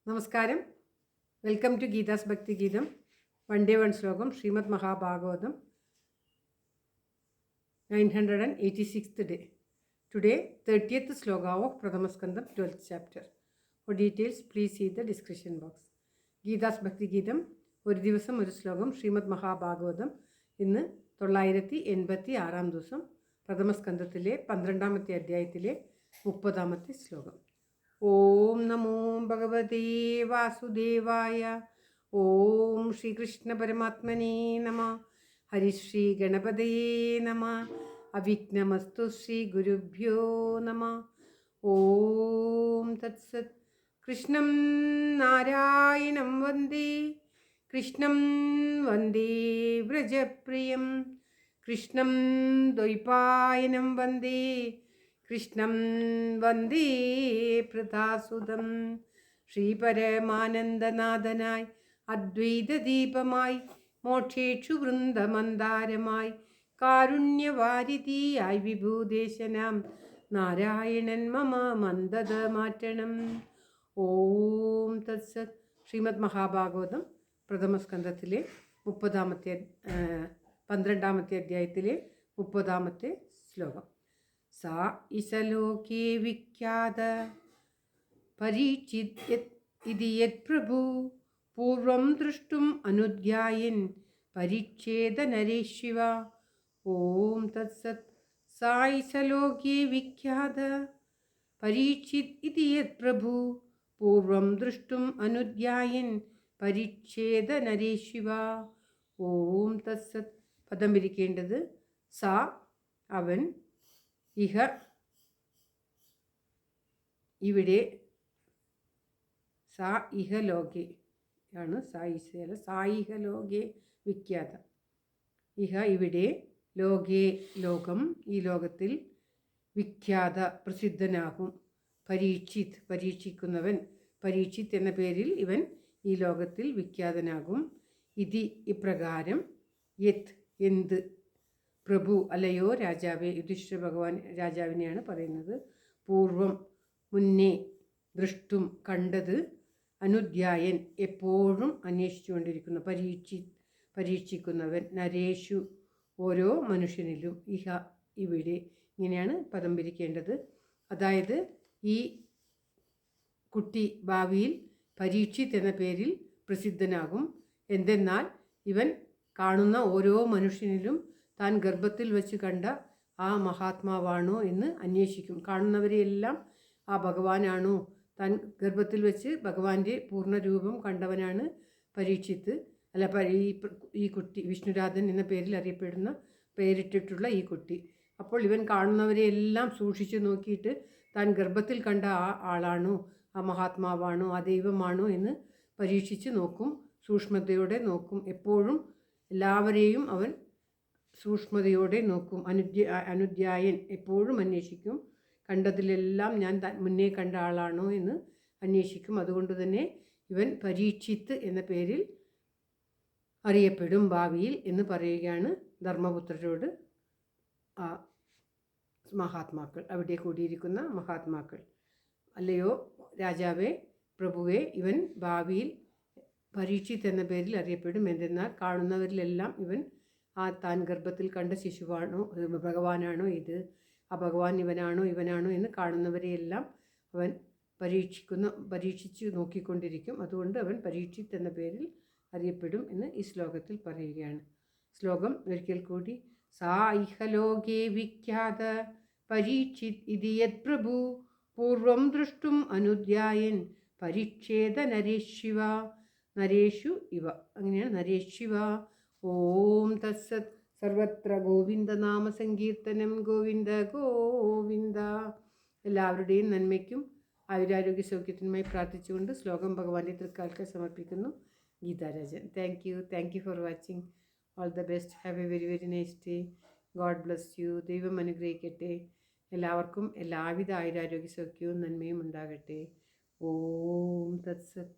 നമസ്കാരം. Welcome to Geetha's ഭക്തി ഗീതം. വൺ ഡേ വൺ ശ്ലോകം. Shrimad Mahabhagavatam 986th day. Today 30th sloka of Pradhamaskandam 12th chapter. For details please see the description box. Geetha's ഭക്തി ഗീതം ഒരു ദിവസം ഒരു ശ്ലോകം. ശ്രീമദ് മഹാഭാഗവതം ഇന്ന് 986 ദിവസം. പ്രഥമസ്കന്ധത്തിലെ 12ാമത്തെ അധ്യായത്തിലെ 30ാമത്തെ ശ്ലോകം. ഓം നമോ ഭഗവതേ വാസുദേവായ. ഓം ശ്രീകൃഷ്ണ പരമാത്മനേ നമ. ഹരിശ്രീ ഗണപതയേ നമ. അവിഘ്നമസ്തു ശ്രീ ഗുരുഭ്യോ നമ. ഓം തത്സത്. കൃഷ്ണം നാരായണം വന്ദേ. കൃഷ്ണം വന്ദേ വ്രജപ്രിയം. കൃഷ്ണം ദ്വൈപായനം വന്ദേ. കൃഷ്ണം വന്ദേ പ്രതാസുതം. ശ്രീപരമാനന്ദനാഥനായി അദ്വൈതദീപമായി മോക്ഷേക്ഷു വൃന്ദമന്ദാരമായി കാരുണ്യവാരിധിയായി വിഭൂദേശനാം നാരായണൻ മമ മന്ദത മാറ്റണം. ഓം തത്സത്. ശ്രീമദ് മഹാഭാഗവതം പ്രഥമസ്കന്ധത്തിലെ 12ാമത്തെ അധ്യായത്തിലെ 30ാമത്തെ ശ്ലോകം. സാ ഇസലോകേ വിഖ്യാത പരീക്ഷിത് ഇതി യത് പ്രഭു പൂർവം ദൃഷ്ടും അനുധ്യായൻ പരീക്ഷേത നരേശിവ. ഓം തത്സത്. സാ ഇസലോകേ വിഖ്യാത പരീക്ഷിത് ഇതി യത് പ്രഭു പൂർവം ദൃഷ്ടും അനുധ്യായൻ പരീക്ഷേത നരേശിവ. ഓം തത്സത്. പദം വിരിക്കേണ്ടത് സാ അവൻ, ഇഹ ഇവിടെ, സാ ഇഹ ലോകെ ആണ്. സായിഹ ലോകെ വിഖ്യാത. ഇഹ ഇവിടെ, ലോകെ ലോകം ഈ ലോകത്തിൽ, വിഖ്യാത പ്രസിദ്ധനാകും. പരീക്ഷിത് പരീക്ഷിക്കുന്നവൻ, പരീക്ഷിത് എന്ന പേരിൽ ഇവൻ ഈ ലോകത്തിൽ വിഖ്യാതനാകും. ഇതി ഇപ്രകാരം, യത് എന്ത്, പ്രഭു അല്ലയോ രാജാവേ, യുധിഷ്ഠിര ഭഗവാൻ രാജാവിനെയാണ് പറയുന്നത്. പൂർവം മുന്നേ, ദൃഷ്ടും കണ്ടത്, അനുധ്യായൻ എപ്പോഴും അന്വേഷിച്ചുകൊണ്ടിരിക്കുന്നു, പരീക്ഷിക്കുന്നവൻ, നരേഷു ഓരോ മനുഷ്യനിലും, ഇഹ ഇവിടെ. ഇങ്ങനെയാണ് പദം പിരിക്കേണ്ടത്. അതായത് ഈ കുട്ടി ഭാവിയിൽ പരീക്ഷിത് എന്ന പേരിൽ പ്രസിദ്ധനാകും. എന്തെന്നാൽ ഇവൻ കാണുന്ന ഓരോ മനുഷ്യനിലും താൻ ഗർഭത്തിൽ വെച്ച് കണ്ട ആ മഹാത്മാവാണോ എന്ന് അന്വേഷിക്കും. കാണുന്നവരെയെല്ലാം ആ ഭഗവാനാണോ, താൻ ഗർഭത്തിൽ വെച്ച് ഭഗവാന്റെ പൂർണ്ണരൂപം കണ്ടവനാണ് പരീക്ഷിത്ത്. അല്ല, ഈ കുട്ടി വിഷ്ണുരാധൻ എന്ന പേരിൽ അറിയപ്പെടുന്ന, പേരിട്ടിട്ടുള്ള ഈ കുട്ടി. അപ്പോൾ ഇവൻ കാണുന്നവരെയെല്ലാം സൂക്ഷിച്ചു നോക്കിയിട്ട് താൻ ഗർഭത്തിൽ കണ്ട ആ ആളാണോ, ആ മഹാത്മാവാണോ, ആ ദൈവമാണോ എന്ന് പരീക്ഷിച്ച് നോക്കും, സൂക്ഷ്മതയോടെ നോക്കും. എപ്പോഴും എല്ലാവരെയും അവൻ സൂക്ഷ്മതയോടെ നോക്കും. അനുധ്യായൻ എപ്പോഴും അന്വേഷിക്കും. കണ്ടതിലെല്ലാം ഞാൻ മുന്നേ കണ്ട ആളാണോ എന്ന് അന്വേഷിക്കും. അതുകൊണ്ട് തന്നെ ഇവൻ പരീക്ഷിത്ത് എന്ന പേരിൽ അറിയപ്പെടും ഭാവിയിൽ എന്ന് പറയുകയാണ് ധർമ്മപുത്രരോട് ആ മഹാത്മാക്കൾ, അവിടെ കൂടിയിരിക്കുന്ന മഹാത്മാക്കൾ. അല്ലയോ രാജാവേ, പ്രഭുവേ, ഇവൻ ഭാവിയിൽ പരീക്ഷിത്ത് എന്ന പേരിൽ അറിയപ്പെടും. എന്തെന്നാൽ കാണുന്നവരിലെല്ലാം ഇവൻ ആ താൻ ഗർഭത്തിൽ കണ്ട ശിശുവാണോ, ഭഗവാനാണോ ഇത്, ആ ഭഗവാൻ ഇവനാണോ എന്ന് കാണുന്നവരെയെല്ലാം അവൻ പരീക്ഷിച്ച് നോക്കിക്കൊണ്ടിരിക്കും. അതുകൊണ്ട് അവൻ പരീക്ഷിത്ത് എന്ന പേരിൽ അറിയപ്പെടും എന്ന് ഈ ശ്ലോകത്തിൽ പറയുകയാണ്. ശ്ലോകം ഒരിക്കൽ കൂടി. സാ ഇഹ ലോകേ വിഖ്യാത പരീക്ഷിത് ഇതി യത് പ്രഭു പൂർവം ദൃഷ്ടും അനുധ്യായൻ പരീക്ഷേത നരേശിവ. നരേഷു ഇവ, അങ്ങനെയാണ് നരേശിവ. ഓം തത്സത്. സർവത്ര ഗോവിന്ദനാമ സങ്കീർത്തനം. ഗോവിന്ദ ഗോവിന്ദ. എല്ലാവരുടെയും നന്മയ്ക്കും ആയുരാരോഗ്യ സൗഖ്യത്തിനുമായി പ്രാർത്ഥിച്ചുകൊണ്ട് ശ്ലോകം ഭഗവാന്റെ തൃക്കാൽക്ക് സമർപ്പിക്കുന്നു. Geetha Rajan. Thank you for watching. All the best. Have A very very nice day. God bless you. ദൈവം അനുഗ്രഹിക്കട്ടെ. എല്ലാവർക്കും എല്ലാവിധ ആയുരാരോഗ്യ സൗഖ്യവും നന്മയും ഉണ്ടാകട്ടെ. ഓം തത്സത്.